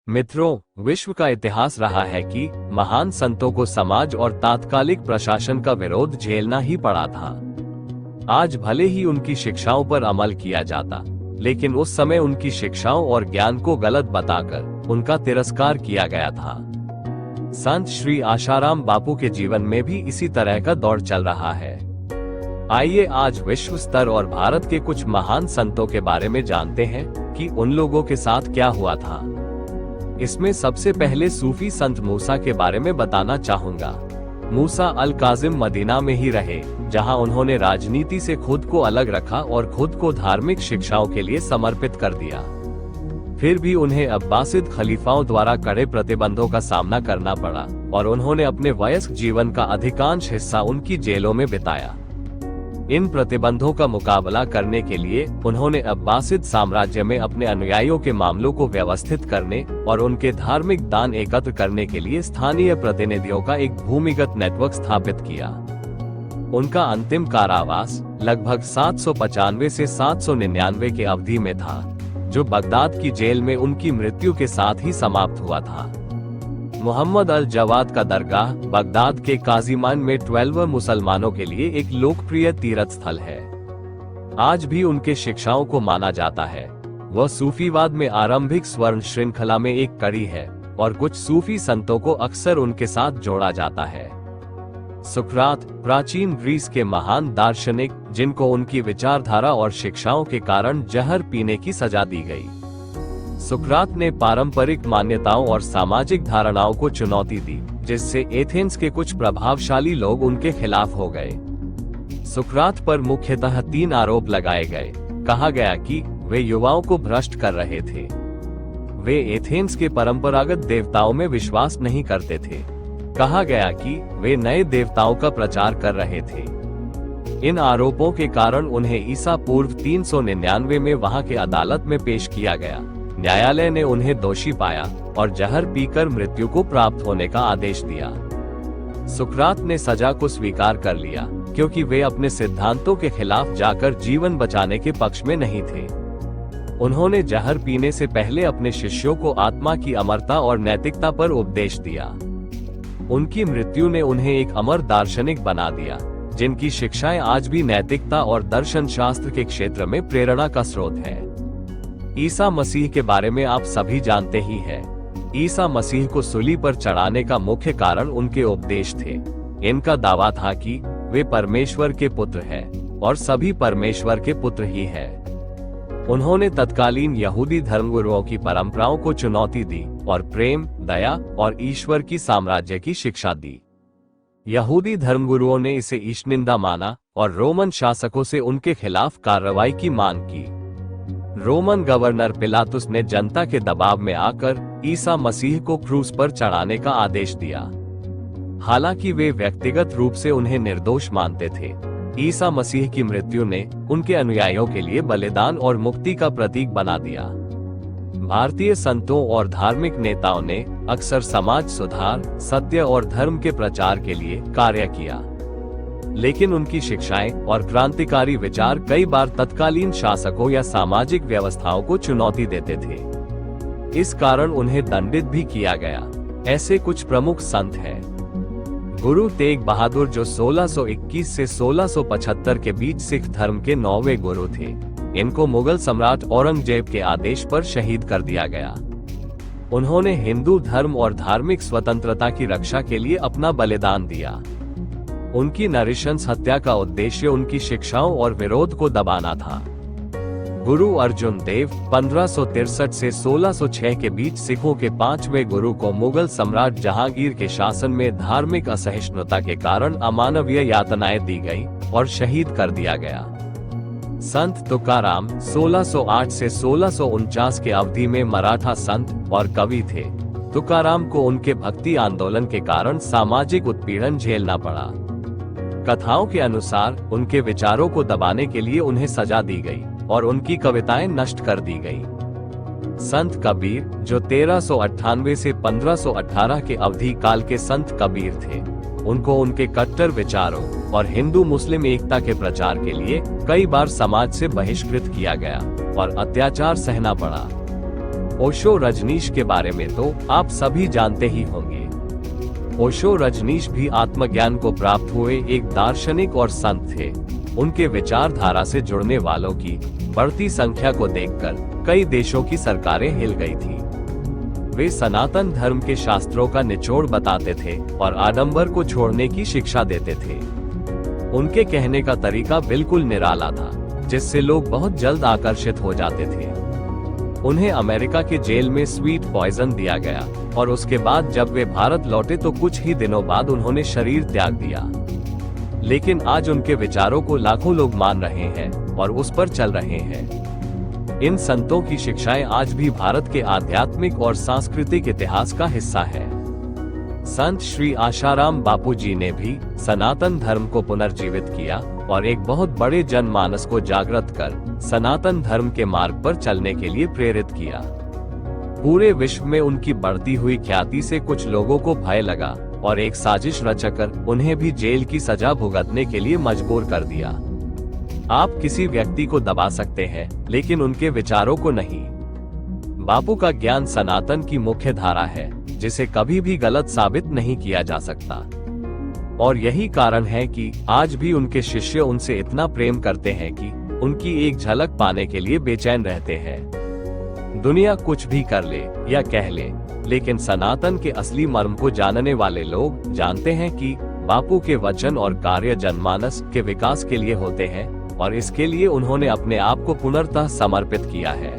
मित्रों, विश्व का इतिहास रहा है कि महान संतों को समाज और तात्कालिक प्रशासन का विरोध झेलना ही पड़ा था। आज भले ही उनकी शिक्षाओं पर अमल किया जाता, लेकिन उस समय उनकी शिक्षाओं और ज्ञान को गलत बताकर उनका तिरस्कार किया गया था। संत श्री आशाराम बापू के जीवन में भी इसी तरह का दौर चल रहा है। आइए आज विश्व स्तर और भारत के कुछ महान संतों के बारे में जानते हैं कि उन लोगों के साथ क्या हुआ था। इसमें सबसे पहले सूफी संत मूसा के बारे में बताना चाहूंगा। मूसा अल काजिम मदीना में ही रहे, जहां उन्होंने राजनीति से खुद को अलग रखा और खुद को धार्मिक शिक्षाओं के लिए समर्पित कर दिया। फिर भी उन्हें अब्बासिद खलीफाओं द्वारा कड़े प्रतिबंधों का सामना करना पड़ा और उन्होंने अपने वयस्क जीवन का अधिकांश हिस्सा उनकी जेलों में बिताया। इन प्रतिबंधों का मुकाबला करने के लिए उन्होंने अब्बासिद साम्राज्य में अपने अनुयायियों के मामलों को व्यवस्थित करने और उनके धार्मिक दान एकत्र करने के लिए स्थानीय प्रतिनिधियों का एक भूमिगत नेटवर्क स्थापित किया। उनका अंतिम कारावास लगभग 795 से 799 के अवधि में था, जो बगदाद की जेल में उनकी मृत्यु के साथ ही समाप्त हुआ था। मोहम्मद अल जवाद का दरगाह बगदाद के काजीमान में 12 मुसलमानों के लिए एक लोकप्रिय तीर्थ स्थल है। आज भी उनके शिक्षाओं को माना जाता है। वह सूफीवाद में आरंभिक स्वर्ण श्रृंखला में एक कड़ी है और कुछ सूफी संतों को अक्सर उनके साथ जोड़ा जाता है। सुकरात, प्राचीन ग्रीस के महान दार्शनिक, जिनको उनकी विचारधारा और शिक्षाओं के कारण जहर पीने की सजा दी गई। सुकरात ने पारंपरिक मान्यताओं और सामाजिक धारणाओं को चुनौती दी, जिससे एथेंस के कुछ प्रभावशाली लोग उनके खिलाफ हो गए। सुकरात पर मुख्यतः 3 आरोप लगाए गए। कहा गया कि वे युवाओं को भ्रष्ट कर रहे थे। वे एथेंस के परंपरागत देवताओं में विश्वास नहीं करते थे। कहा गया कि वे नए देवताओं का प्रचार कर रहे थे। इन आरोपों के कारण उन्हें ईसा पूर्व 399 में वहां के अदालत में पेश किया गया। न्यायालय ने उन्हें दोषी पाया और जहर पीकर मृत्यु को प्राप्त होने का आदेश दिया। सुकरात ने सजा को स्वीकार कर लिया, क्योंकि वे अपने सिद्धांतों के खिलाफ जाकर जीवन बचाने के पक्ष में नहीं थे। उन्होंने जहर पीने से पहले अपने शिष्यों को आत्मा की अमरता और नैतिकता पर उपदेश दिया। उनकी मृत्यु ने उन्हें एक अमर दार्शनिक बना दिया, जिनकी शिक्षाएं आज भी नैतिकता और दर्शन शास्त्र के क्षेत्र में प्रेरणा का स्रोत है। ईसा मसीह के बारे में आप सभी जानते ही हैं। ईसा मसीह को सूली पर चढ़ाने का मुख्य कारण उनके उपदेश थे। इनका दावा था कि वे परमेश्वर के पुत्र हैं और सभी परमेश्वर के पुत्र ही हैं। उन्होंने तत्कालीन यहूदी धर्मगुरुओं की परंपराओं को चुनौती दी और प्रेम, दया और ईश्वर की साम्राज्य की शिक्षा दी। यहूदी धर्मगुरुओं ने इसे ईशनिंदा माना और रोमन शासकों से उनके खिलाफ कार्रवाई की मांग की। रोमन गवर्नर पिलातुस ने जनता के दबाव में आकर ईसा मसीह को क्रूस पर चढ़ाने का आदेश दिया। हालांकि वे व्यक्तिगत रूप से उन्हें निर्दोष मानते थे, ईसा मसीह की मृत्यु ने उनके अनुयायियों के लिए बलिदान और मुक्ति का प्रतीक बना दिया। भारतीय संतों और धार्मिक नेताओं ने अक्सर समाज सुधार, सत्य और धर्म के प्रचार के लिए कार्य किया, लेकिन उनकी शिक्षाएं और क्रांतिकारी विचार कई बार तत्कालीन शासकों या सामाजिक व्यवस्थाओं को चुनौती देते थे। इस कारण उन्हें दंडित भी किया गया। ऐसे कुछ प्रमुख संत हैं। गुरु तेग बहादुर, जो 1621 से 1675 के बीच सिख धर्म के 9वें गुरु थे। इनको मुगल सम्राट औरंगजेब के आदेश पर शहीद कर दिया गया। उन्होंने हिंदू धर्म और धार्मिक स्वतंत्रता की रक्षा के लिए अपना बलिदान दिया। उनकी नृशंस हत्या का उद्देश्य उनकी शिक्षाओं और विरोध को दबाना था। गुरु अर्जुन देव 1563 से 1606 के बीच सिखों के 5वें गुरु को मुगल सम्राट जहांगीर के शासन में धार्मिक असहिष्णुता के कारण अमानवीय यातनाएं दी गई और शहीद कर दिया गया। संत तुकाराम 1608 से 1649 के अवधि में मराठा संत और कवि थे। तुकाराम को उनके भक्ति आंदोलन के कारण सामाजिक उत्पीड़न झेलना पड़ा। कथाओं के अनुसार उनके विचारों को दबाने के लिए उन्हें सजा दी गई और उनकी कविताएं नष्ट कर दी गई। संत कबीर, जो 1398 से 1518 के अवधि काल के संत कबीर थे, उनको उनके कट्टर विचारों और हिंदू मुस्लिम एकता के प्रचार के लिए कई बार समाज से बहिष्कृत किया गया और अत्याचार सहना पड़ा। ओशो रजनीश के बारे में तो आप सभी जानते ही होंगे। ओशो रजनीश भी आत्मज्ञान को प्राप्त हुए एक दार्शनिक और संत थे। उनके विचारधारा से जुड़ने वालों की बढ़ती संख्या को देखकर कई देशों की सरकारें हिल गई थी। वे सनातन धर्म के शास्त्रों का निचोड़ बताते थे और आडंबर को छोड़ने की शिक्षा देते थे। उनके कहने का तरीका बिल्कुल निराला था, जिससे लोग बहुत जल्द आकर्षित हो जाते थे। उन्हें अमेरिका के जेल में स्वीट पॉइजन दिया गया और उसके बाद जब वे भारत लौटे तो कुछ ही दिनों बाद उन्होंने शरीर त्याग दिया। लेकिन आज उनके विचारों को लाखों लोग मान रहे हैं और उस पर चल रहे हैं। इन संतों की शिक्षाएं आज भी भारत के आध्यात्मिक और सांस्कृतिक इतिहास का हिस्सा है। संत श्री आशाराम बापू जी ने भी सनातन धर्म को पुनर्जीवित किया और एक बहुत बड़े जनमानस को जागृत कर सनातन धर्म के मार्ग पर चलने के लिए प्रेरित किया। पूरे विश्व में उनकी बढ़ती हुई ख्याति से कुछ लोगों को भय लगा और एक साजिश रचकर उन्हें भी जेल की सजा भुगतने के लिए मजबूर कर दिया। आप किसी व्यक्ति को दबा सकते हैं, लेकिन उनके विचारों को नहीं। बापू का ज्ञान सनातन की मुख्य धारा है, जिसे कभी भी गलत साबित नहीं किया जा सकता। और यही कारण है कि आज भी उनके शिष्य उनसे इतना प्रेम करते हैं कि उनकी एक झलक पाने के लिए बेचैन रहते हैं। दुनिया कुछ भी कर ले या कह ले, लेकिन सनातन के असली मर्म को जानने वाले लोग जानते हैं कि बापू के वचन और कार्य जनमानस के विकास के लिए होते हैं और इसके लिए उन्होंने अपने आप को पुनर्तः समर्पित किया है।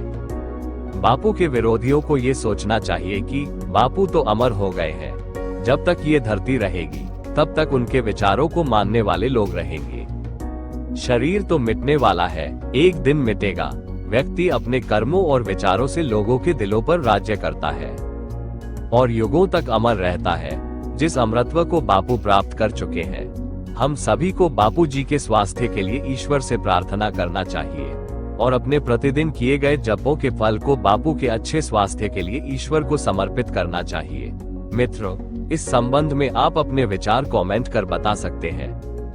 बापू के विरोधियों को ये सोचना चाहिए कि बापू तो अमर हो गए हैं। जब तक ये धरती रहेगी, तब तक उनके विचारों को मानने वाले लोग रहेंगे। शरीर तो मिटने वाला है, एक दिन मिटेगा। व्यक्ति अपने कर्मों और विचारों से लोगों के दिलों पर राज्य करता है और युगों तक अमर रहता है, जिस अमरत्व को बापू प्राप्त कर चुके हैं। हम सभी को बापू जी के स्वास्थ्य के लिए ईश्वर से प्रार्थना करना चाहिए और अपने प्रतिदिन किए गए जपों के फल को बापू के अच्छे स्वास्थ्य के लिए ईश्वर को समर्पित करना चाहिए। मित्रों, इस संबंध में आप अपने विचार कमेंट कर बता सकते हैं।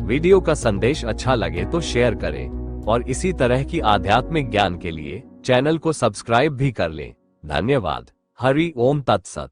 वीडियो का संदेश अच्छा लगे तो शेयर करें और इसी तरह की आध्यात्मिक ज्ञान के लिए चैनल को सब्सक्राइब भी कर लें। धन्यवाद। हरि ओम तत्सत।